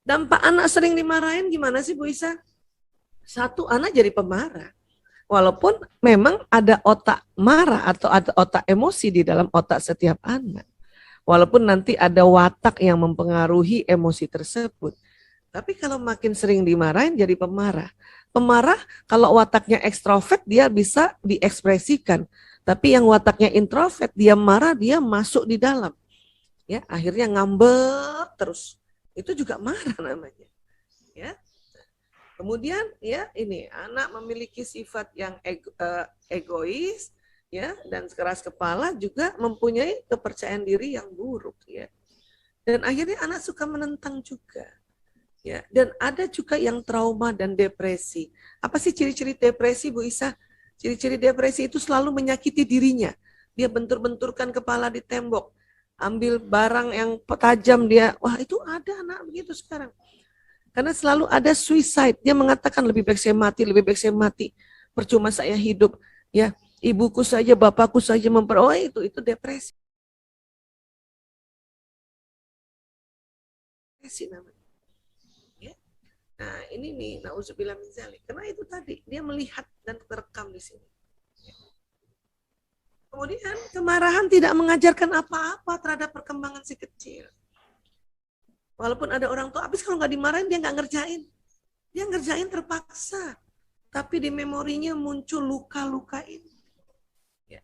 Dampak anak sering dimarahin gimana sih Bu Isa? Satu, anak jadi pemarah. Walaupun memang ada otak marah atau ada otak emosi di dalam otak setiap anak. Walaupun nanti ada watak yang mempengaruhi emosi tersebut. Tapi kalau makin sering dimarahin jadi pemarah. Pemarah kalau wataknya ekstrovert dia bisa diekspresikan. Tapi yang wataknya introvert dia marah dia masuk di dalam. Ya, akhirnya ngambek terus. Itu juga marah namanya. Ya. Kemudian ya ini anak memiliki sifat yang egois ya dan keras kepala juga mempunyai kepercayaan diri yang buruk ya. Dan akhirnya anak suka menentang juga. Ya, dan ada juga yang trauma dan depresi. Apa sih ciri-ciri depresi, Bu Isa? Ciri-ciri depresi itu selalu menyakiti dirinya. Dia bentur-benturkan kepala di tembok, ambil barang yang tajam dia. Wah, itu ada anak begitu sekarang. Karena selalu ada suicide. Dia mengatakan lebih baik saya mati, lebih baik saya mati. Percuma saya hidup. Ya, ibuku saja, bapakku saja oh itu depresi. Depresi namanya. Ya. Nah, ini nih, nauzubillah min dzalik. Karena itu tadi dia melihat dan terekam di sini. Kemudian kemarahan tidak mengajarkan apa-apa terhadap perkembangan si kecil. Walaupun ada orang tua, habis kalau nggak dimarahin dia nggak ngerjain. Dia ngerjain terpaksa. Tapi di memorinya muncul luka-luka ini. Ya.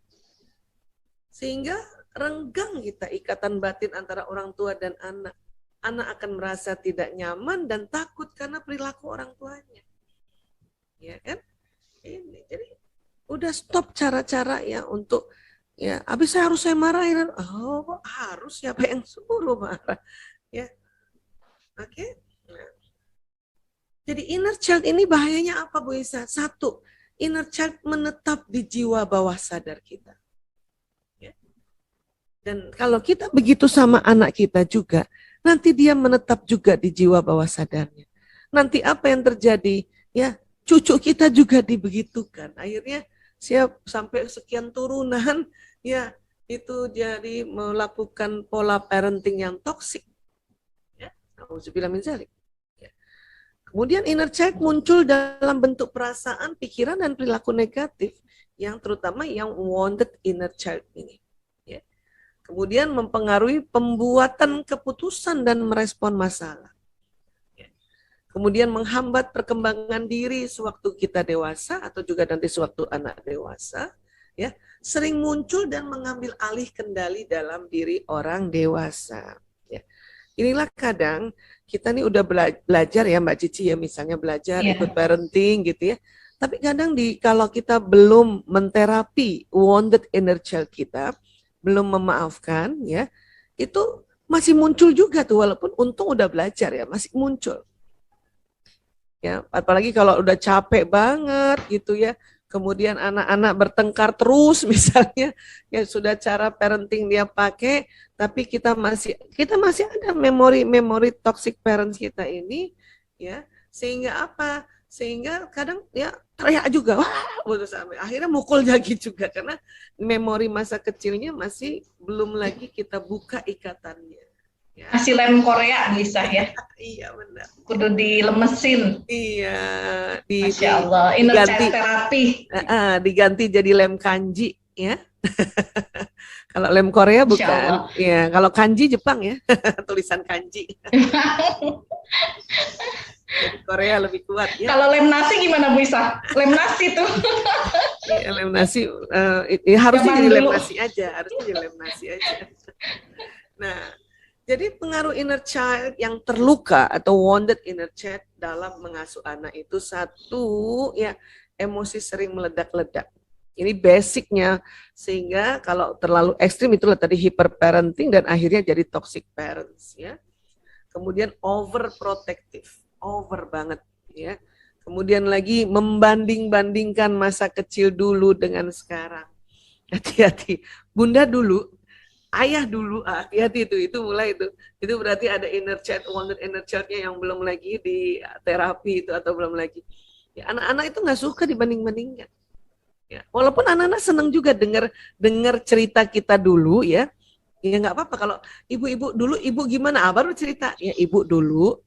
Sehingga renggang kita ikatan batin antara orang tua dan anak. Anak akan merasa tidak nyaman dan takut karena perilaku orang tuanya. Ya kan? Ini jadi udah stop cara-cara ya untuk ya habis saya marahin. Oh, harus siapa yang suruh marah? Ya. Oke. Okay? Nah. Jadi inner child ini bahayanya apa Bu Isa? Satu, inner child menetap di jiwa bawah sadar kita. Ya. Dan kalau kita begitu sama anak kita juga, nanti dia menetap juga di jiwa bawah sadarnya. Nanti apa yang terjadi? Ya, cucu kita juga dibegitukan. Akhirnya siap sampai sekian turunan, ya itu jadi melakukan pola parenting yang toksik. Ya, auzubillah min dzalik. Kemudian inner child muncul dalam bentuk perasaan, pikiran, dan perilaku negatif yang terutama yang wounded inner child ini. Ya. Kemudian mempengaruhi pembuatan keputusan dan merespon masalah. Ya. Kemudian menghambat perkembangan diri sewaktu kita dewasa atau juga nanti sewaktu anak dewasa. Ya, sering muncul dan mengambil alih kendali dalam diri orang dewasa. Ya. Inilah kadang kita nih udah belajar ya Mbak Cici ya misalnya belajar ikut parenting gitu ya. Tapi kadang kalau kita belum menterapi wounded inner child kita, belum memaafkan ya, itu masih muncul juga tuh walaupun untung udah belajar ya, masih muncul. Ya, apalagi kalau udah capek banget gitu ya. Kemudian anak-anak bertengkar terus misalnya ya sudah cara parenting dia pakai tapi kita masih ada memori toxic parents kita ini ya sehingga apa sehingga kadang ya teriak juga wah sampai akhirnya mukul lagi juga karena memori masa kecilnya masih belum lagi kita buka ikatannya ya. Masih lem Korea bisa ya. Iya benar. Kudu dilemesin. Iya, Masya Allah, inner diganti, child therapy. diganti jadi lem kanji, ya. Kalau lem Korea Masya bukan, Allah. ya. Kalau kanji Jepang ya, tulisan kanji. Jadi Korea lebih kuat ya. Kalau lem nasi gimana Bu Isa? Lem nasi tuh. Ya, lem nasi, harusnya jadi lem nasi aja, harusnya jadi lem nasi aja. Nah, jadi pengaruh inner child yang terluka atau wounded inner child dalam mengasuh anak itu satu ya emosi sering meledak-ledak. Ini basicnya sehingga kalau terlalu ekstrim itulah tadi hyperparenting dan akhirnya jadi toxic parents ya. Kemudian overprotective, over banget ya. Kemudian lagi membanding-bandingkan masa kecil dulu dengan sekarang. Hati-hati. Bunda dulu ayah dulu hati-hati itu mulai itu berarti ada inner child wounded inner childnya yang belum lagi di terapi itu atau belum lagi ya, anak-anak itu nggak suka dibanding-bandingkan ya, walaupun anak-anak seneng juga dengar cerita kita dulu ya nggak apa-apa kalau ibu-ibu dulu ibu gimana baru cerita ya ibu dulu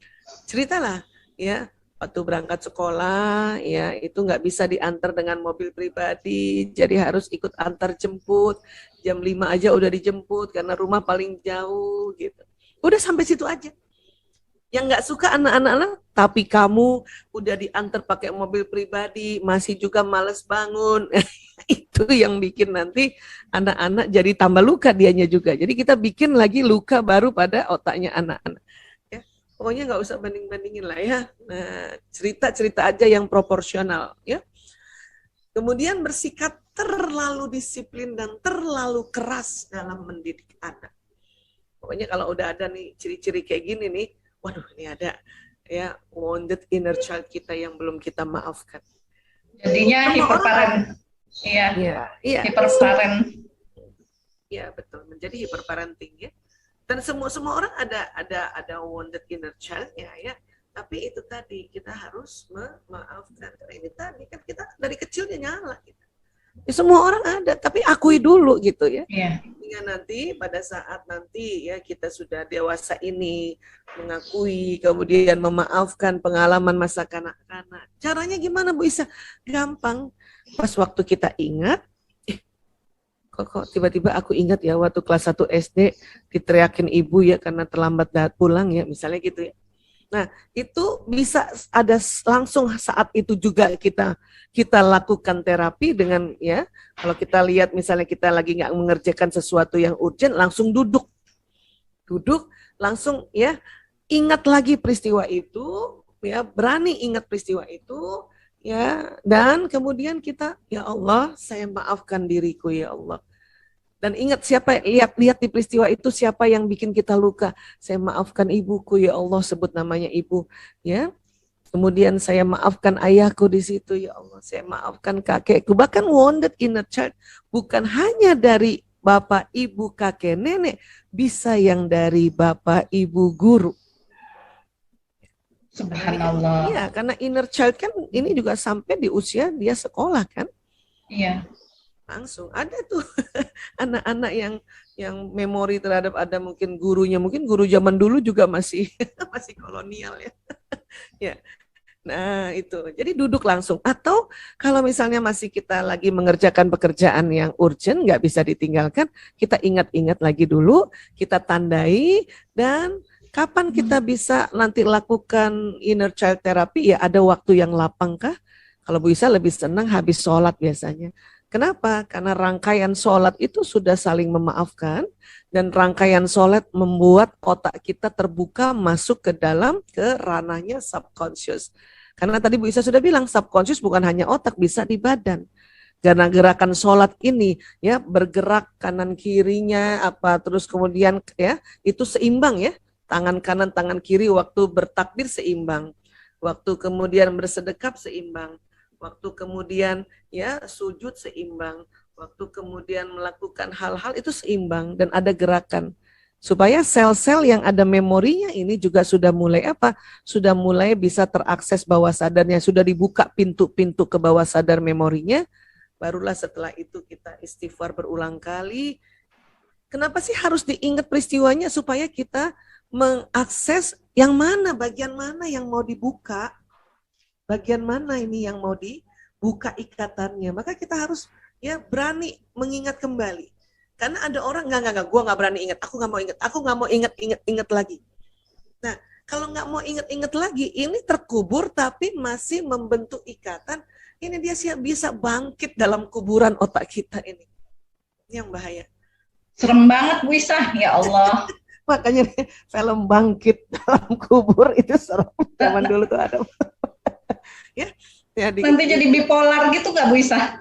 ceritalah ya, waktu berangkat sekolah ya itu nggak bisa diantar dengan mobil pribadi, jadi harus ikut antar jemput, jam 5 aja udah dijemput karena rumah paling jauh gitu. Udah sampai situ aja. Yang nggak suka anak-anak, tapi kamu udah diantar pakai mobil pribadi, masih juga males bangun. Itu yang bikin nanti anak-anak jadi tambah luka dianya juga. Jadi kita bikin lagi luka baru pada otaknya anak-anak. Ya, pokoknya nggak usah banding-bandingin lah ya. Nah, cerita-cerita aja yang proporsional ya. Kemudian bersikap terlalu disiplin dan terlalu keras dalam mendidik anak. Pokoknya kalau udah ada nih ciri-ciri kayak gini nih, waduh ini ada ya wounded inner child kita yang belum kita maafkan. Jadinya hiperparent. Iya. Iya. Hiperparent. Iya betul, menjadi hiperparenting ya. Dan semua orang ada wounded inner child ya. Tapi itu tadi kita harus memaafkan. Karena ini tadi kan kita dari kecil dia nyala gitu. Ya, semua orang ada, tapi akui dulu gitu ya. Hingga nanti pada saat nanti ya kita sudah dewasa ini mengakui, kemudian memaafkan pengalaman masa kanak-kanak. Caranya gimana Bu Isa? Gampang. Pas waktu kita ingat, kok tiba-tiba aku ingat ya waktu kelas 1 SD diteriakin ibu ya karena terlambat pulang ya, misalnya gitu ya. Nah, itu bisa ada langsung saat itu juga kita lakukan terapi dengan ya, kalau kita lihat misalnya kita lagi nggak mengerjakan sesuatu yang urgent, langsung duduk langsung ya, ingat lagi peristiwa itu ya, berani ingat peristiwa itu ya, dan kemudian kita ya Allah, saya maafkan diriku ya Allah. Dan ingat siapa, lihat di peristiwa itu siapa yang bikin kita luka. Saya maafkan ibuku ya Allah, sebut namanya ibu ya. Kemudian saya maafkan ayahku di situ ya Allah. Saya maafkan kakekku. Bahkan wounded inner child bukan hanya dari bapak, ibu, kakek, nenek, bisa yang dari bapak, ibu, guru. Subhanallah. Iya, karena inner child kan ini juga sampai di usia dia sekolah kan. Iya. Langsung ada tuh anak-anak yang memori terhadap ada mungkin gurunya, mungkin guru zaman dulu juga masih kolonial ya. Ya. Nah, itu. Jadi duduk langsung. Atau kalau misalnya masih kita lagi mengerjakan pekerjaan yang urgent, nggak bisa ditinggalkan, kita ingat-ingat lagi dulu, kita tandai, dan kapan kita bisa nanti lakukan inner child therapy, ya ada waktu yang lapang kah? Kalau bisa lebih senang habis sholat biasanya. Kenapa? Karena rangkaian sholat itu sudah saling memaafkan, dan rangkaian sholat membuat otak kita terbuka masuk ke ranahnya subconscious. Karena tadi Bu Isa sudah bilang subconscious bukan hanya otak, bisa di badan. Karena gerakan sholat ini ya bergerak kanan kirinya apa terus kemudian ya itu seimbang ya, tangan kanan tangan kiri waktu bertakbir seimbang, waktu kemudian bersedekap seimbang, waktu kemudian ya sujud seimbang, waktu kemudian melakukan hal-hal itu seimbang dan ada gerakan. Supaya sel-sel yang ada memorinya ini juga sudah mulai apa? Sudah mulai bisa terakses bawah sadarnya, sudah dibuka pintu-pintu ke bawah sadar memorinya. Barulah setelah itu kita istighfar berulang kali. Kenapa sih harus diingat peristiwanya? Supaya kita mengakses yang mana, bagian mana yang mau dibuka, bagian mana ini yang mau dibuka ikatannya. Maka kita harus ya berani mengingat kembali. Karena ada orang enggak, gue nggak berani ingat, aku nggak mau ingat lagi. Nah, kalau nggak mau ingat lagi, ini terkubur tapi masih membentuk ikatan. Ini dia bisa bangkit dalam kuburan otak kita ini. Ini yang bahaya. Serem banget Bu Isa, ya Allah. Makanya film Bangkit dalam Kubur itu serem. Zaman dulu tuh ada. Ya, nanti jadi bipolar gitu nggak Bu Isa?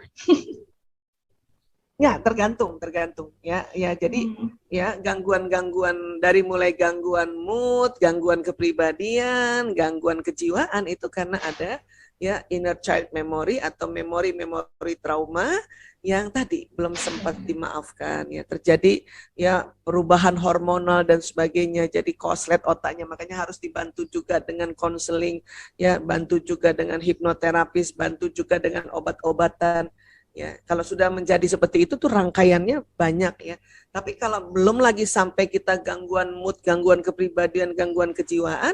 Ya, tergantung ya jadi ya gangguan-gangguan dari mulai gangguan mood, gangguan kepribadian, gangguan kejiwaan itu karena ada ya inner child memory atau memori trauma yang tadi belum sempat dimaafkan ya, terjadi ya perubahan hormonal dan sebagainya, jadi koslet otaknya, makanya harus dibantu juga dengan konseling ya, bantu juga dengan hipnoterapis, bantu juga dengan obat-obatan. Ya, kalau sudah menjadi seperti itu tuh rangkaiannya banyak ya. Tapi kalau belum lagi sampai kita gangguan mood, gangguan kepribadian, gangguan kejiwaan,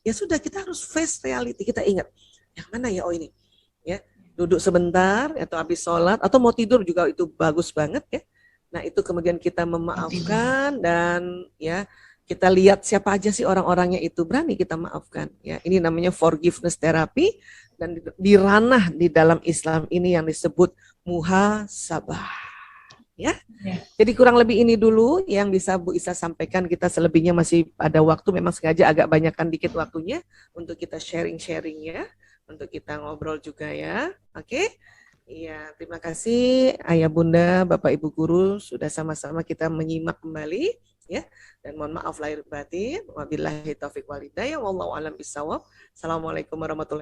ya sudah kita harus face reality. Kita ingat, yang mana ya, oh ini. Ya, duduk sebentar atau habis sholat atau mau tidur juga itu bagus banget ya. Nah, itu kemudian kita memaafkan dan ya kita lihat siapa aja sih orang-orangnya itu, berani kita maafkan ya. Ini namanya forgiveness therapy dan di ranah di dalam Islam ini yang disebut muhasabah. Ya. Jadi kurang lebih ini dulu yang bisa Bu Isa sampaikan. Kita selebihnya masih ada waktu, memang sengaja agak banyakkan dikit waktunya untuk kita sharing-sharing ya, untuk kita ngobrol juga ya. Oke. Iya, terima kasih Ayah Bunda, Bapak Ibu guru sudah sama-sama kita menyimak kembali ya. Dan mohon maaf lahir batin. Wabillahi taufik walhidayah wallahu alam bisawab. Assalamualaikum warahmatullahi wabarakatuh.